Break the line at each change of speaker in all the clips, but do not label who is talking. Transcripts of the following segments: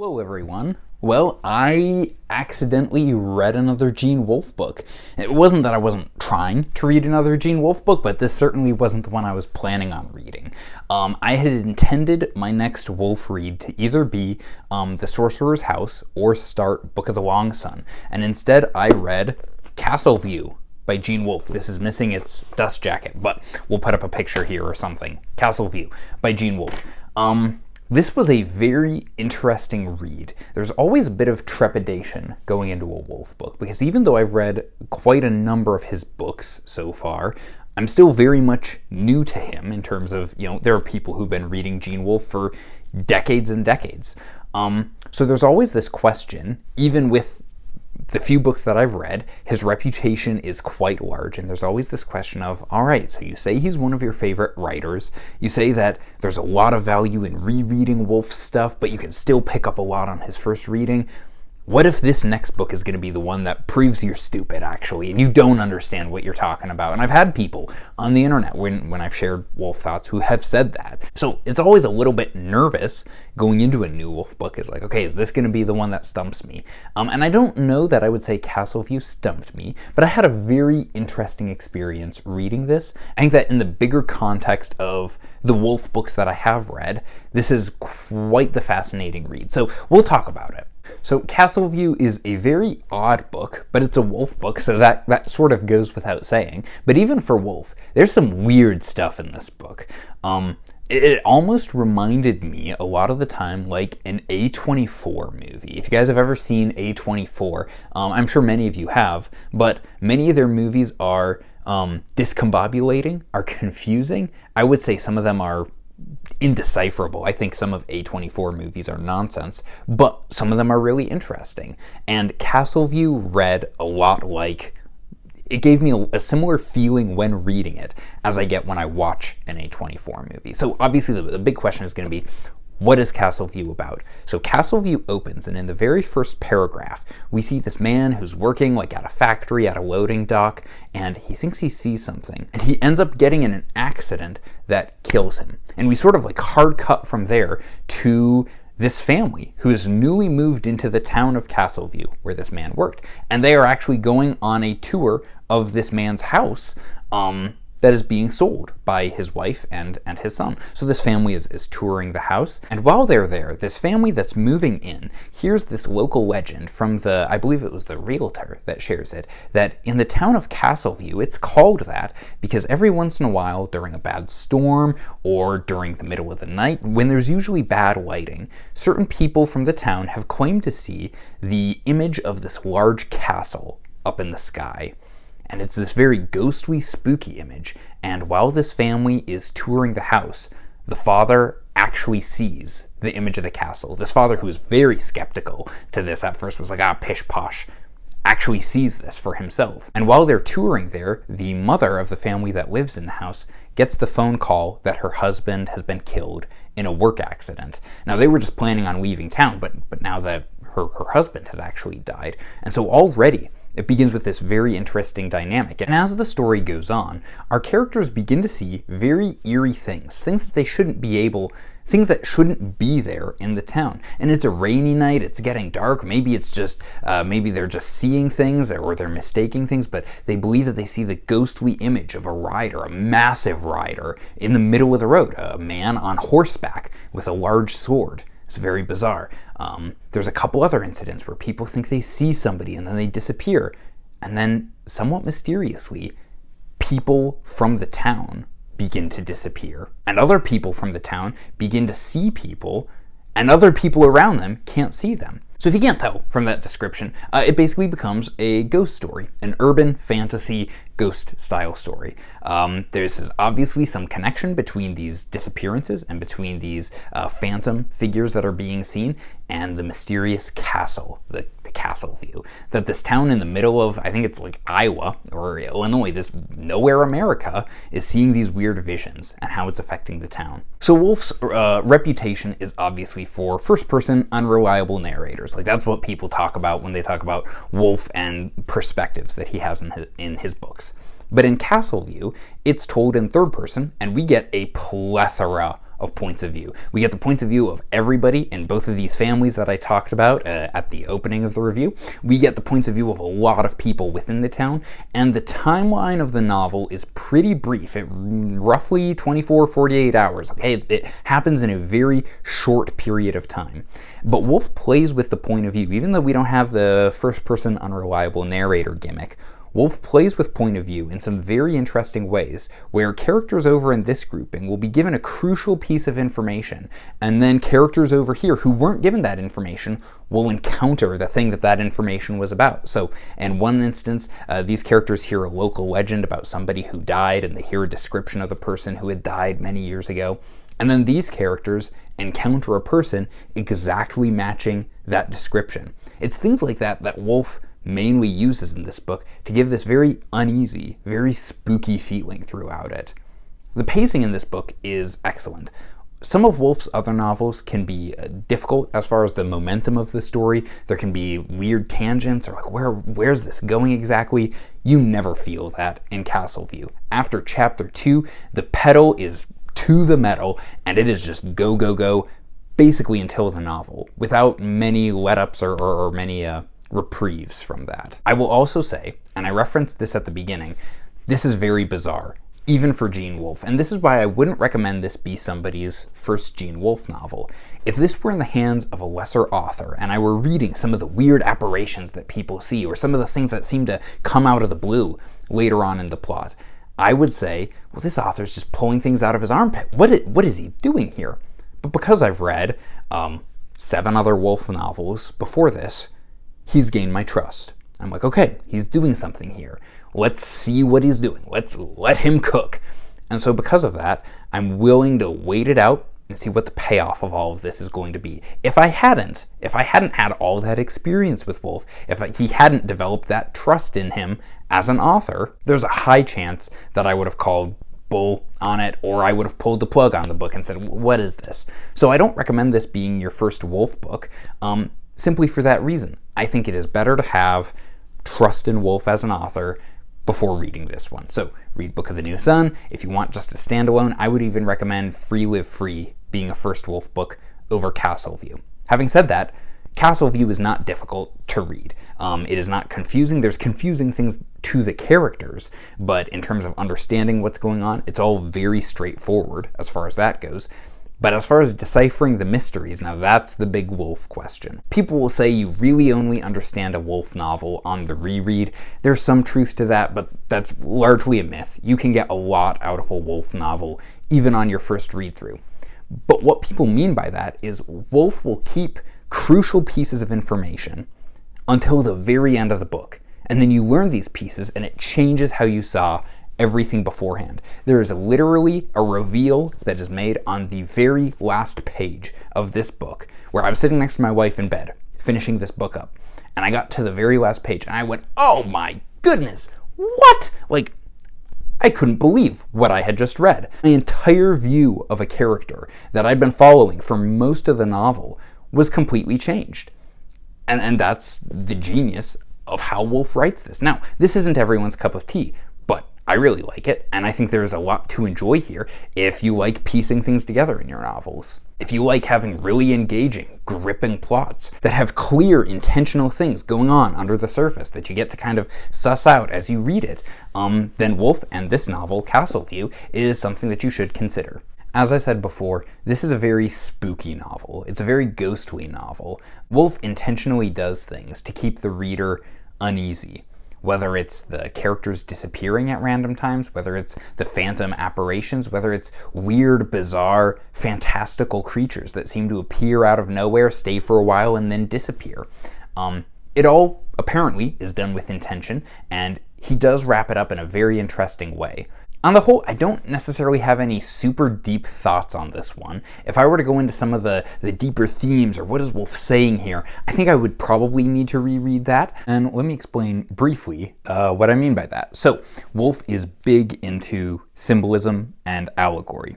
Hello everyone. Well, I accidentally read another Gene Wolfe book. It wasn't that I wasn't trying to read another Gene Wolfe book, but this certainly wasn't the one I was planning on reading. I had intended my next Wolfe read to either be The Sorcerer's House or start Book of the Long Sun, and instead I read Castleview by Gene Wolfe. This is missing its dust jacket, but we'll put up a picture here or something. Castleview by Gene Wolfe. This was a very interesting read. There's always a bit of trepidation going into a Wolfe book, because even though I've read quite a number of his books so far, I'm still very much new to him in terms of, there are people who've been reading Gene Wolfe for decades and decades. So there's always this question, even with the few books that I've read, his reputation is quite large, and there's always this question of, all right, so you say he's one of your favorite writers, you say that there's a lot of value in rereading Wolfe's stuff, but you can still pick up a lot on his first reading. What if this next book is going to be the one that proves you're stupid, actually, and you don't understand what you're talking about? And I've had people on the internet, when I've shared Wolfe thoughts, who have said that. So it's always a little bit nervous going into a new Wolfe book. Is like, okay, is this going to be the one that stumps me? And I don't know that I would say Castleview stumped me, but I had a very interesting experience reading this. I think that in the bigger context of the Wolfe books that I have read, this is quite the fascinating read. So we'll talk about it. So Castleview is a very odd book, but it's a Wolfe book, so that sort of goes without saying. But even for Wolfe, there's some weird stuff in this book. It almost reminded me a lot of the time like an A24 movie. If you guys have ever seen A24, I'm sure many of you have, but many of their movies are discombobulating, are confusing. I would say some of them are indecipherable. I think some of A24 movies are nonsense, but some of them are really interesting. And Castleview read a lot like, it gave me a similar feeling when reading it as I get when I watch an A24 movie. So obviously the big question is going to be, what is Castleview about? So Castleview opens, and in the very first paragraph, we see this man who's working like at a factory, at a loading dock, and he thinks he sees something. And he ends up getting in an accident that kills him. And we sort of like hard cut from there to this family who is newly moved into the town of Castleview, where this man worked. And they are actually going on a tour of this man's house, that is being sold by his wife and his son. So this family is touring the house, and while they're there, this family that's moving in hears this local legend from I believe it was the realtor that shares it, that in the town of Castleview, it's called that because every once in a while during a bad storm or during the middle of the night, when there's usually bad lighting, certain people from the town have claimed to see the image of this large castle up in the sky. And it's this very ghostly, spooky image. And while this family is touring the house, the father actually sees the image of the castle. This father, who is very skeptical to this at first, was like, pish posh, actually sees this for himself. And while they're touring there, the mother of the family that lives in the house gets the phone call that her husband has been killed in a work accident. Now, they were just planning on leaving town, but now that her husband has actually died. And so already, it begins with this very interesting dynamic. And as the story goes on, our characters begin to see very eerie things that they shouldn't be there in the town. And it's a rainy night, it's getting dark, maybe it's just, maybe they're just seeing things or they're mistaking things, but they believe that they see the ghostly image of a rider, a massive rider, in the middle of the road, a man on horseback with a large sword. It's very bizarre. There's a couple other incidents where people think they see somebody and then they disappear. And then, somewhat mysteriously, people from the town begin to disappear. And other people from the town begin to see people, and other people around them can't see them. So if you can't tell from that description, it basically becomes a ghost story, an urban fantasy ghost style story. There's obviously some connection between these disappearances and between these phantom figures that are being seen and the mysterious castle, the Castleview, that this town in the middle of, I think it's like Iowa or Illinois, this nowhere America, is seeing these weird visions and how it's affecting the town. So Wolfe's reputation is obviously for first-person, unreliable narrators. Like, that's what people talk about when they talk about Wolfe and perspectives that he has in his books. But in Castleview, it's told in third person, and we get a plethora of points of view. We get the points of view of everybody in both of these families that I talked about at the opening of the review. We get the points of view of a lot of people within the town, and the timeline of the novel is pretty brief. It roughly 24, 48 hours. Okay, it happens in a very short period of time. But Wolfe plays with the point of view. Even though we don't have the first-person unreliable narrator gimmick, Wolfe plays with point of view in some very interesting ways, where characters over in this grouping will be given a crucial piece of information, and then characters over here who weren't given that information will encounter the thing that information was about. So in one instance, these characters hear a local legend about somebody who died, and they hear a description of the person who had died many years ago. And then these characters encounter a person exactly matching that description. It's things like that that Wolfe mainly uses in this book to give this very uneasy, very spooky feeling throughout it. The pacing in this book is excellent. Some of Wolfe's other novels can be difficult as far as the momentum of the story. There can be weird tangents, or like, where's this going exactly? You never feel that in Castleview. After chapter 2, the pedal is to the metal, and it is just go, go, go, basically until the novel, without many let-ups or many reprieves from that. I will also say, and I referenced this at the beginning, this is very bizarre, even for Gene Wolfe, and this is why I wouldn't recommend this be somebody's first Gene Wolfe novel. If this were in the hands of a lesser author, and I were reading some of the weird aberrations that people see, or some of the things that seem to come out of the blue later on in the plot, I would say, well, this author's just pulling things out of his armpit. What is he doing here? But because I've read 7 other Wolfe novels before this, he's gained my trust. I'm like, okay, he's doing something here. Let's see what he's doing. Let's let him cook. And so because of that, I'm willing to wait it out and see what the payoff of all of this is going to be. If I hadn't had all that experience with Wolfe, he hadn't developed that trust in him as an author, there's a high chance that I would have called bull on it, or I would have pulled the plug on the book and said, what is this? So I don't recommend this being your first Wolfe book, simply for that reason. I think it is better to have trust in Wolfe as an author before reading this one. So read Book of the New Sun. If you want just a standalone, I would even recommend Free Live Free being a first Wolfe book over Castleview. Having said that, Castleview is not difficult to read. It is not confusing. There's confusing things to the characters, but in terms of understanding what's going on, it's all very straightforward as far as that goes. But as far as deciphering the mysteries, now that's the big Wolfe question. People will say you really only understand a Wolfe novel on the reread. There's some truth to that, but that's largely a myth. You can get a lot out of a Wolfe novel, even on your first read-through. But what people mean by that is Wolfe will keep crucial pieces of information until the very end of the book. And then you learn these pieces and it changes how you saw everything beforehand. There is literally a reveal that is made on the very last page of this book, where I was sitting next to my wife in bed, finishing this book up. And I got to the very last page and I went, oh my goodness, what? Like, I couldn't believe what I had just read. My entire view of a character that I'd been following for most of the novel was completely changed. And that's the genius of how Wolfe writes this. Now, this isn't everyone's cup of tea, but I really like it, and I think there's a lot to enjoy here if you like piecing things together in your novels. If you like having really engaging, gripping plots that have clear, intentional things going on under the surface that you get to kind of suss out as you read it, then Wolfe and this novel, Castleview, is something that you should consider. As I said before, this is a very spooky novel. It's a very ghostly novel. Wolfe intentionally does things to keep the reader uneasy. Whether it's the characters disappearing at random times, whether it's the phantom apparitions, whether it's weird, bizarre, fantastical creatures that seem to appear out of nowhere, stay for a while, and then disappear. It all apparently is done with intention, and he does wrap it up in a very interesting way. On the whole, I don't necessarily have any super deep thoughts on this one. If I were to go into some of the deeper themes, or what is Wolfe saying here, I think I would probably need to reread that. And let me explain briefly what I mean by that. So, Wolfe is big into symbolism and allegory.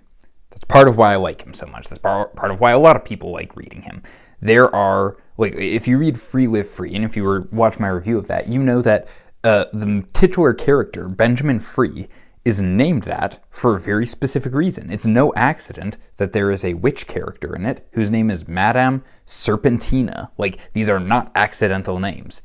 That's part of why I like him so much. That's part of why a lot of people like reading him. There are, like, if you read Free Live Free, and if you watch my review of that, you know that the titular character, Benjamin Free, is named that for a very specific reason. It's no accident that there is a witch character in it whose name is Madame Serpentina. Like, these are not accidental names.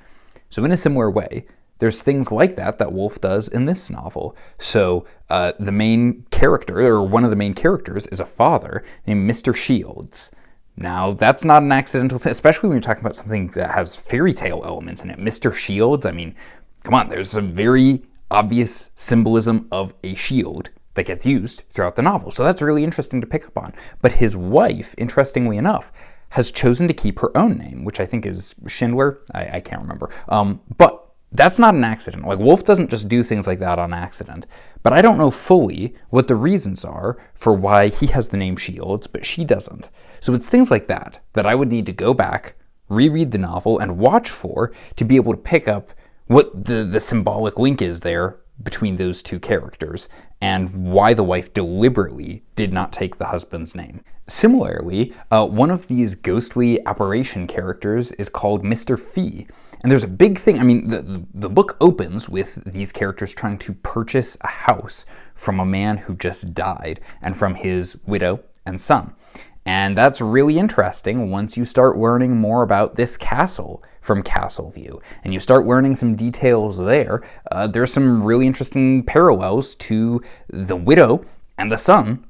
So in a similar way, there's things like that Wolfe does in this novel. So the main character, or one of the main characters, is a father named Mr. Shields. Now, that's not an accidental thing, especially when you're talking about something that has fairy tale elements in it. Mr. Shields, I mean, come on, there's some very obvious symbolism of a shield that gets used throughout the novel. So that's really interesting to pick up on. But his wife, interestingly enough, has chosen to keep her own name, which I think is Schindler. I can't remember. But that's not an accident. Like, Wolfe doesn't just do things like that on accident. But I don't know fully what the reasons are for why he has the name Shields, but she doesn't. So it's things like that I would need to go back, reread the novel, and watch for to be able to pick up what the symbolic link is there between those two characters, and why the wife deliberately did not take the husband's name. Similarly, one of these ghostly apparition characters is called Mr. Fee. And there's a big thing, I mean, the book opens with these characters trying to purchase a house from a man who just died, and from his widow and son. And that's really interesting once you start learning more about this castle from Castleview. And you start learning some details there. There's some really interesting parallels to the widow and the son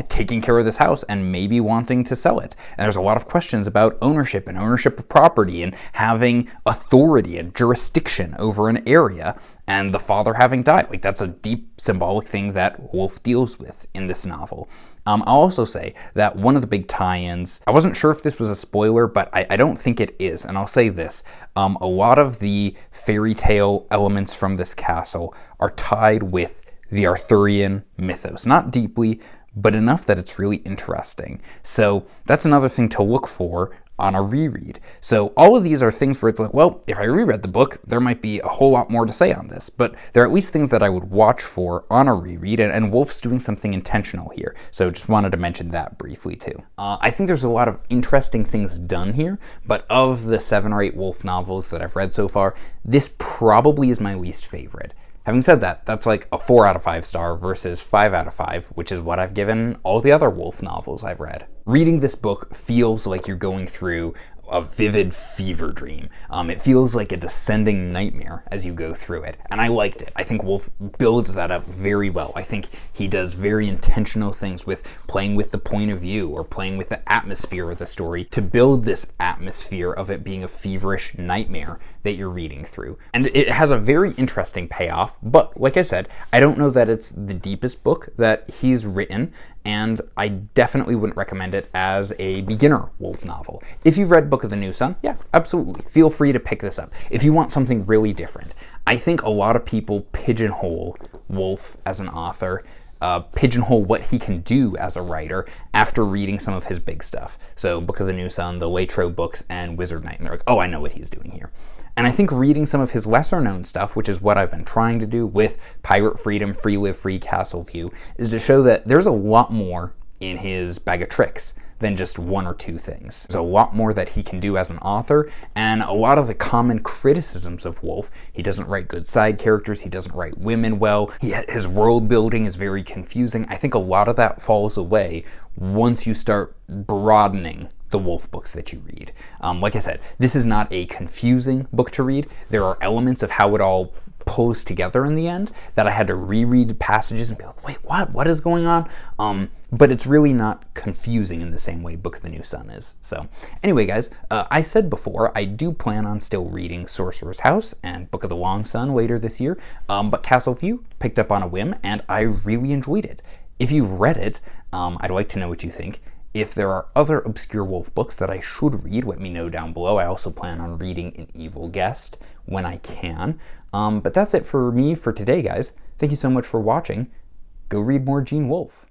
taking care of this house and maybe wanting to sell it. And there's a lot of questions about ownership and ownership of property and having authority and jurisdiction over an area, and the father having died. Like, that's a deep symbolic thing that Wolfe deals with in this novel. I'll also say that one of the big tie-ins, I wasn't sure if this was a spoiler, but I don't think it is, and I'll say this. A lot of the fairy tale elements from this castle are tied with the Arthurian mythos. Not deeply, but enough that it's really interesting. So that's another thing to look for on a reread. So all of these are things where it's like, well, if I reread the book, there might be a whole lot more to say on this, but they're at least things that I would watch for on a reread, and Wolfe's doing something intentional here. So just wanted to mention that briefly too. I think there's a lot of interesting things done here, but of the 7 or 8 Wolfe novels that I've read so far, this probably is my least favorite. Having said that, that's like a 4 out of 5 star versus 5 out of 5, which is what I've given all the other Wolfe novels I've read. Reading this book feels like you're going through a vivid fever dream. It feels like a descending nightmare as you go through it, and I liked it. I think Wolfe builds that up very well. I think he does very intentional things with playing with the point of view or playing with the atmosphere of the story to build this atmosphere of it being a feverish nightmare that you're reading through. And it has a very interesting payoff, but like I said, I don't know that it's the deepest book that he's written, and I definitely wouldn't recommend it as a beginner Wolfe novel. If you've read Book of the New Sun, yeah, absolutely. Feel free to pick this up. If you want something really different, I think a lot of people pigeonhole Wolfe as an author, pigeonhole what he can do as a writer after reading some of his big stuff. So Book of the New Sun, the Latrobe books, and Wizard Knight, and they're like, oh, I know what he's doing here. And I think reading some of his lesser known stuff, which is what I've been trying to do with Pirate Freedom, Free Live Free, Castleview, is to show that there's a lot more in his bag of tricks than just 1 or 2 things. There's a lot more that he can do as an author, and a lot of the common criticisms of Wolfe, he doesn't write good side characters, he doesn't write women well, his world building is very confusing. I think a lot of that falls away once you start broadening the Wolfe books that you read. Like I said, this is not a confusing book to read. There are elements of how it all pulls together in the end that I had to reread passages and be like, wait, what is going on? But it's really not confusing in the same way Book of the New Sun is. So anyway, guys, I said before, I do plan on still reading Sorcerer's House and Book of the Long Sun later this year, but Castleview picked up on a whim, and I really enjoyed it. If you've read it, I'd like to know what you think. If there are other obscure Wolfe books that I should read, let me know down below. I also plan on reading An Evil Guest when I can. But that's it for me for today, guys. Thank you so much for watching. Go read more Gene Wolfe.